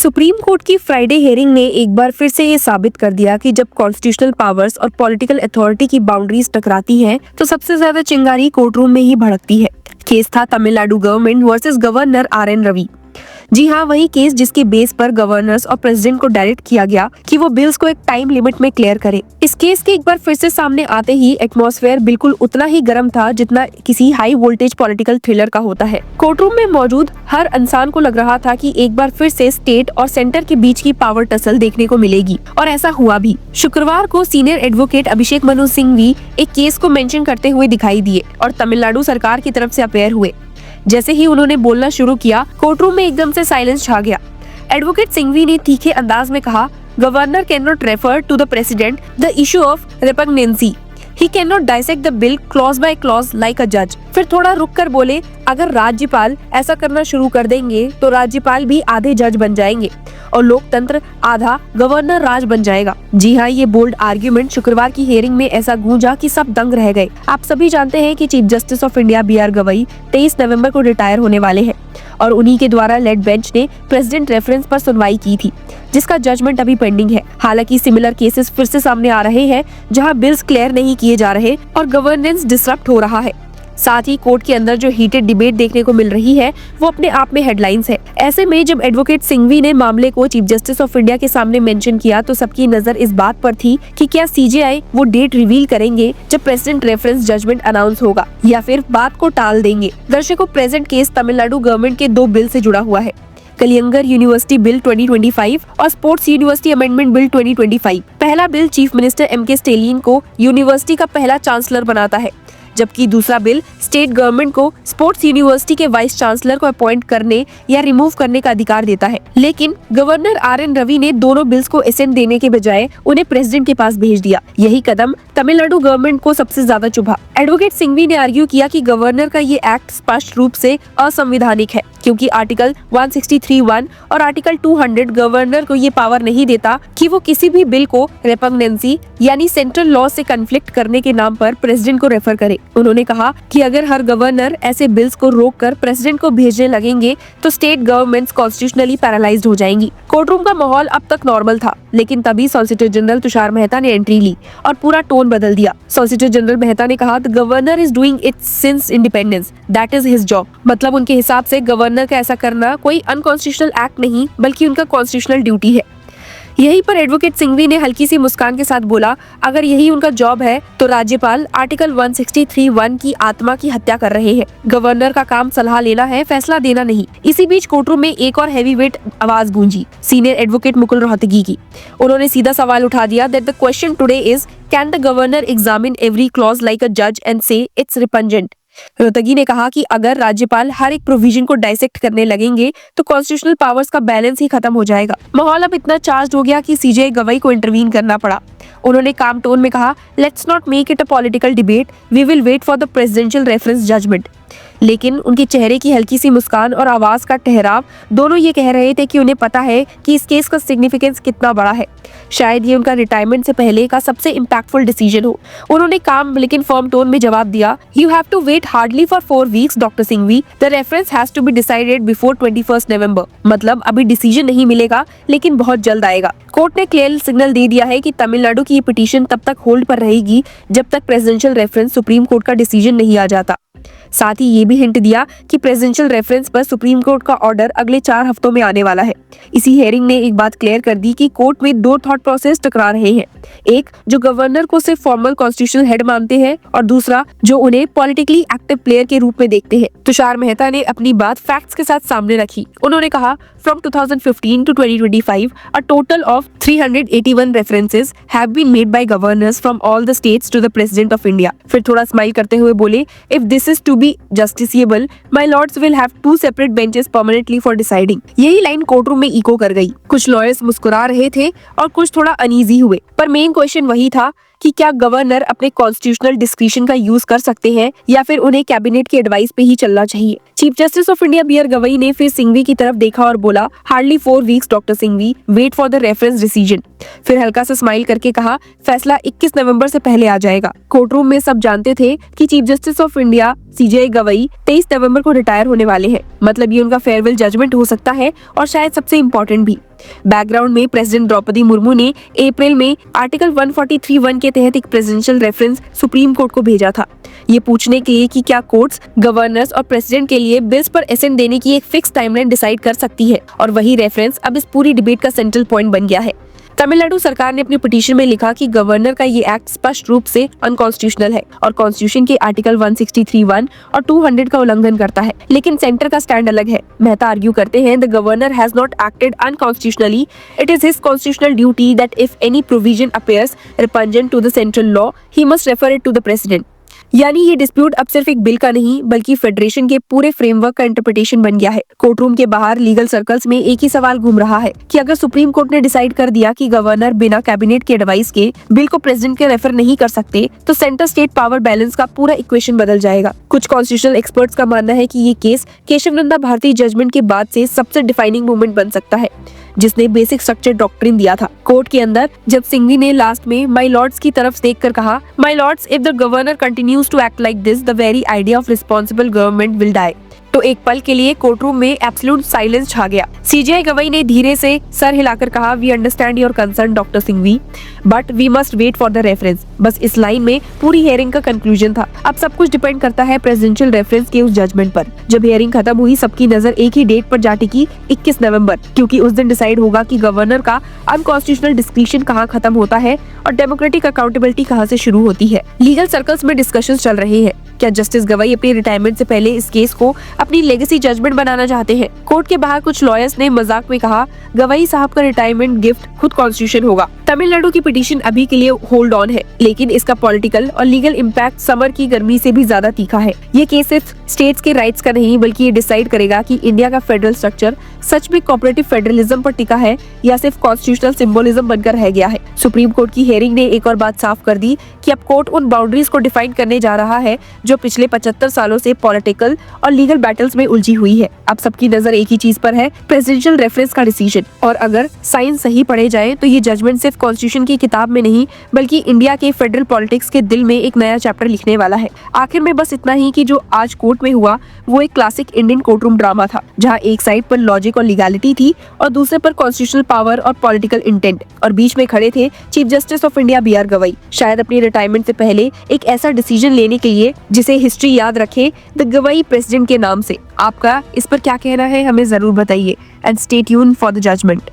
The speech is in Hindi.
सुप्रीम कोर्ट की फ्राइडे हियरिंग ने एक बार फिर से ये साबित कर दिया कि जब कॉन्स्टिट्यूशनल पावर्स और पॉलिटिकल अथॉरिटी की बाउंड्रीज टकराती हैं, तो सबसे ज्यादा चिंगारी कोर्टरूम में ही भड़कती है। केस था Tamil Nadu government versus governor R N. Ravi. जी हाँ, वही केस जिसके बेस पर गवर्नर्स और प्रेसिडेंट को डायरेक्ट किया गया कि वो बिल्स को एक टाइम लिमिट में क्लियर करे। इस केस के एक बार फिर से सामने आते ही एटमॉस्फेयर बिल्कुल उतना ही गर्म था जितना किसी हाई वोल्टेज पॉलिटिकल थ्रिलर का होता है। कोर्टरूम में मौजूद हर इंसान को लग रहा था कि एक बार फिर से स्टेट और सेंटर के बीच की पावर टसल देखने को मिलेगी, और ऐसा हुआ भी। शुक्रवार को सीनियर एडवोकेट अभिषेक मनु सिंघवी एक केस को मेंशन करते हुए दिखाई दिए और तमिलनाडु सरकार की तरफ से अपेयर हुए। जैसे ही उन्होंने बोलना शुरू किया, कोर्टरूम में एकदम से साइलेंस छा गया। एडवोकेट सिंघवी ने तीखे अंदाज में कहा, governor can not refer to the president the issue of repugnancy. He can not dissect the bill clause by clause like a जज। फिर थोड़ा रुक कर बोले, अगर राज्यपाल ऐसा करना शुरू कर देंगे तो राज्यपाल भी आधे जज बन जाएंगे और लोकतंत्र आधा गवर्नर राज बन जाएगा। जी हाँ, ये बोल्ड आर्ग्यूमेंट शुक्रवार की हियरिंग में ऐसा गूंजा कि सब दंग रह गए। आप सभी जानते हैं कि chief justice of India B R. Gavai 23 November को रिटायर होने वाले हैं और उन्हीं के द्वारा लेड बेंच ने प्रेसिडेंट रेफरेंस पर सुनवाई की थी, जिसका जजमेंट अभी पेंडिंग है। हालांकि सिमिलर केसेस फिर से सामने आ रहे हैं जहां बिल्स क्लियर नहीं किए जा रहे और गवर्नेंस डिसरप्ट हो रहा है। साथ ही कोर्ट के अंदर जो हीटेड डिबेट देखने को मिल रही है वो अपने आप में हेडलाइंस है। ऐसे में जब एडवोकेट सिंघवी ने मामले को चीफ जस्टिस ऑफ इंडिया के सामने मेंशन किया तो सबकी नजर इस बात पर थी कि क्या सीजेआई वो डेट रिवील करेंगे जब प्रेसिडेंट रेफरेंस जजमेंट अनाउंस होगा, या फिर बात को टाल देंगे। दर्शकों, प्रेजेंट केस तमिलनाडु गवर्नमेंट के 2 बिल से जुड़ा हुआ है, कलियंगर यूनिवर्सिटी बिल 2025 और स्पोर्ट्स यूनिवर्सिटी अमेंडमेंट बिल 2025। पहला bill chief minister MK. Stalin को यूनिवर्सिटी का पहला चांसलर बनाता है, जबकि दूसरा बिल स्टेट गवर्नमेंट को स्पोर्ट्स यूनिवर्सिटी के वाइस चांसलर को अपॉइंट करने या रिमूव करने का अधिकार देता है। लेकिन गवर्नर आर.एन. रवि ने दोनों बिल्स को एसेंट देने के बजाय उन्हें प्रेसिडेंट के पास भेज दिया। यही कदम तमिलनाडु गवर्नमेंट को सबसे ज्यादा चुभा। एडवोकेट सिंघवी ने आर्ग्यू किया कि गवर्नर का ये एक्ट स्पष्ट रूप से असंवैधानिक है, क्योंकि आर्टिकल 163(1) और आर्टिकल 200 गवर्नर को ये पावर नहीं देता कि वो किसी भी बिल को रेपग्नेंसी यानी सेंट्रल लॉ से कन्फ्लिक्ट करने के नाम पर प्रेसिडेंट को रेफर करे। उन्होंने कहा कि अगर हर गवर्नर ऐसे बिल्स को रोककर प्रेसिडेंट को भेजने लगेंगे तो स्टेट गवर्नमेंट्स कॉन्स्टिट्यूशनली पैरालाइज्ड हो जाएंगी। कोर्टरूम का माहौल अब तक नॉर्मल था, लेकिन तभी सॉलिसिटर जनरल तुषार मेहता ने एंट्री ली और पूरा टोन बदल दिया। सॉलिसिटर जनरल मेहता ने कहा, the governor is doing it since independence, that is his job. मतलब उनके हिसाब से गवर्नर का ऐसा करना कोई अनकॉन्स्टिट्यूशनल एक्ट नहीं बल्कि उनका कॉन्स्टिट्यूशनल ड्यूटी है। यहीं पर एडवोकेट सिंघवी ने हल्की सी मुस्कान के साथ बोला, अगर यही उनका जॉब है तो राज्यपाल आर्टिकल 163(1) की आत्मा की हत्या कर रहे हैं। गवर्नर का काम सलाह लेना है, फैसला देना नहीं। इसी बीच कोर्टरूम में एक और हैवीवेट आवाज गूंजी, सीनियर एडवोकेट मुकुल रोहतगी की। उन्होंने सीधा सवाल उठा दिया that the question today is, can the governor examine every clause like a जज एंड से इट्स रिपंजेंट। रोहतगी ने कहा कि अगर राज्यपाल हर एक प्रोविजन को डाइसेक्ट करने लगेंगे तो कॉन्स्टिट्यूशनल पावर्स का बैलेंस ही खत्म हो जाएगा। माहौल अब इतना चार्ज हो गया कि सीजेआई गवई को इंटरवीन करना पड़ा। उन्होंने काम टोन में कहा, let's not make it a political debate, we will wait for the presidential reference judgment. लेकिन उनके चेहरे की हल्की सी मुस्कान और आवाज का ठहराव दोनों ये कह रहे थे कि उन्हें पता है कि इस केस का सिग्निफिकेंस कितना बड़ा है। शायद ये उनका रिटायरमेंट से पहले का सबसे इम्पैक्टफुल डिसीजन हो। उन्होंने काम लेकिन फर्म टोन में जवाब दिया, you have to wait hardly for 4 weeks doctor Singhvi, the reference has to be decided before 21 November. मतलब अभी डिसीजन नहीं मिलेगा लेकिन बहुत जल्द आएगा। कोर्ट ने क्लियर सिग्नल दे दिया है कि तमिलनाडु की ये पिटीशन तब तक होल्ड पर रहेगी जब तक प्रेसिडेंशियल रेफरेंस सुप्रीम कोर्ट का डिसीजन नहीं आ जाता। साथ ही ये भी हिंट दिया कि प्रेसिडेंशियल रेफरेंस पर सुप्रीम कोर्ट का ऑर्डर अगले 4 हफ्तों में आने वाला है। इसी हियरिंग ने एक बात क्लियर कर दी कि कोर्ट में 2 थॉट प्रोसेस टकरा रहे हैं, एक जो गवर्नर को सिर्फ फॉर्मल कॉन्स्टिट्यूशनल हेड मानते हैं और दूसरा जो उन्हें पॉलिटिकली एक्टिव प्लेयर के रूप में देखते हैं। तुषार मेहता ने अपनी बात फैक्ट्स के साथ सामने रखी। उन्होंने कहा, from 2015 to 2025 a total of 381 references have been made by governors from all the states to the president of India। फिर थोड़ा स्माइल करते हुए बोले, if this is to be justiciable, my lords will have 2 separate benches permanently for deciding। यही लाइन कोर्टरूम में इको कर गई। कुछ लॉयर्स मुस्कुरा रहे थे और कुछ थोड़ा अनईजी हुए, पर मेन क्वेश्चन वही था कि क्या गवर्नर अपने कॉन्स्टिट्यूशनल डिस्क्रिशन का यूज कर सकते हैं या फिर उन्हें कैबिनेट की एडवाइस पे ही चलना चाहिए। Chief justice of India B R. Gavai ने फिर सिंघवी की तरफ देखा और बोला, hardly 4 weeks doctor Singhvi, wait for the reference decision. फिर हल्का सा स्माइल करके कहा, फैसला 21 नवंबर से पहले आ जाएगा। कोर्टरूम में सब जानते थे कि chief justice of India CJI Gavai 23 November को रिटायर होने वाले हैं। मतलब ये उनका फेयरवेल जजमेंट हो सकता है और शायद सबसे इम्पोर्टेंट भी। बैकग्राउंड में प्रेसिडेंट द्रौपदी मुर्मू ने अप्रैल में आर्टिकल 143(1) के तहत एक प्रेसिडेंशियल रेफरेंस सुप्रीम कोर्ट को भेजा था, ये पूछने के लिए कि क्या कोर्ट्स गवर्नर्स और प्रेसिडेंट के लिए बिल्स पर एसेंट देने की एक फिक्स टाइमलाइन डिसाइड कर सकती है। और वही रेफरेंस अब इस पूरी डिबेट का सेंट्रल पॉइंट बन गया है। तमिलनाडु सरकार ने अपनी पिटीशन में लिखा कि गवर्नर का ये एक्ट स्पष्ट रूप से अनकॉन्स्टिट्यूशनल है और कॉन्स्टिट्यूशन के आर्टिकल 163(1) और 200 का उल्लंघन करता है। लेकिन सेंटर का स्टैंड अलग है। मेहता आर्ग्यू करते हैं, the governor has not acted unconstitutionally, it is his constitutional duty that if any provision appears repugnant to the central law he must refer it to the president. यानी ये डिस्प्यूट अब सिर्फ एक बिल का नहीं बल्कि फेडरेशन के पूरे फ्रेमवर्क का इंटरप्रिटेशन बन गया है। कोर्टरूम के बाहर लीगल सर्कल्स में एक ही सवाल घूम रहा है कि अगर सुप्रीम कोर्ट ने डिसाइड कर दिया कि गवर्नर बिना कैबिनेट के एडवाइस के बिल को प्रेसिडेंट के रेफर नहीं कर सकते तो सेंटर स्टेट पावर बैलेंस का पूरा इक्वेशन बदल जाएगा। कुछ कॉन्स्टिट्यूशनल एक्सपर्ट्स का मानना है कि ये केस केशव नंदा भारती जजमेंट के बाद से सबसे डिफाइनिंग मूवमेंट बन सकता है, जिसने बेसिक स्ट्रक्चर डॉक्ट्रिन दिया था। कोर्ट के अंदर जब सिंघवी ने लास्ट में माय लॉर्ड्स की तरफ देखकर कहा, my lords, if the governor continues to act like this the very idea of responsible government will die, तो एक पल के लिए कोर्टरूम में एब्सोल्यूट साइलेंस छा गया। सीजेआई गवाई ने धीरे से सर हिलाकर कहा, we understand your concern doctor Singhvi, but we must wait for the reference. बस इस लाइन में पूरी हियरिंग का कंक्लूजन था। अब सब कुछ डिपेंड करता है प्रेसिडेंशियल रेफरेंस के उस जजमेंट पर। जब हियरिंग खत्म हुई सबकी नजर एक ही डेट पर जा टिकी, 21 नवंबर, क्योंकि उस दिन डिसाइड होगा कि गवर्नर का अनकॉन्स्टिट्यूशनल डिस्क्रिप्शन कहाँ खत्म होता है और डेमोक्रेटिक अकाउंटेबिलिटी कहाँ से शुरू होती है। लीगल सर्कल्स में डिस्कशन चल रहे हैं, क्या जस्टिस गवाई अपनी रिटायरमेंट से पहले इस केस को अपनी लेगेसी जजमेंट बनाना चाहते हैं। कोर्ट के बाहर कुछ लॉयर्स ने मजाक में कहा, गवाई साहब का रिटायरमेंट गिफ्ट खुद कॉन्स्टिट्यूशन होगा। तमिलनाडु की पिटीशन अभी के लिए होल्ड ऑन है, लेकिन इसका पॉलिटिकल और लीगल इम्पैक्ट समर की गर्मी से भी ज्यादा तीखा है। ये केस सिर्फ स्टेट्स के राइट्स का नहीं बल्कि ये डिसाइड करेगा कि इंडिया का फेडरल स्ट्रक्चर सच में कोऑपरेटिव फेडरलिज्म पर टिका है या सिर्फ कॉन्स्टिट्यूशनल सिंबोलिज्म बनकर रह गया है। सुप्रीम कोर्ट की हियरिंग ने एक और बात साफ कर दी कि अब कोर्ट उन बाउंड्रीज को डिफाइन करने जा रहा है जो पिछले 75 सालों से पॉलिटिकल और लीगल बैटल्स में उलझी हुई है। अब सबकी नजर एक ही चीज पर है, प्रेसिडेंशियल रेफरेंस का डिसीजन। और अगर साइन सही पढ़े जाए तो ये जजमेंट सिर्फ कॉन्स्टिट्यूशन की किताब में नहीं बल्कि इंडिया के फेडरल पॉलिटिक्स के दिल में एक नया चैप्टर लिखने वाला है। आखिर में बस इतना ही कि जो आज कोर्ट में हुआ वो एक क्लासिक इंडियन कोर्टरूम ड्रामा था, जहाँ एक साइड पर लॉजिक और लीगैलिटी थी और दूसरे पर कॉन्स्टिट्यूशनल पावर और पॉलिटिकल इंटेंट, और बीच में खड़े थे chief justice of India B R Gavai, शायद अपनी रिटायरमेंट से पहले एक ऐसा डिसीजन लेने के लिए जिसे हिस्ट्री याद रखे, द गवाई प्रेसिडेंट के नाम से। आपका इस पर क्या कहना है हमें जरूर बताइए and stay tuned for the judgement.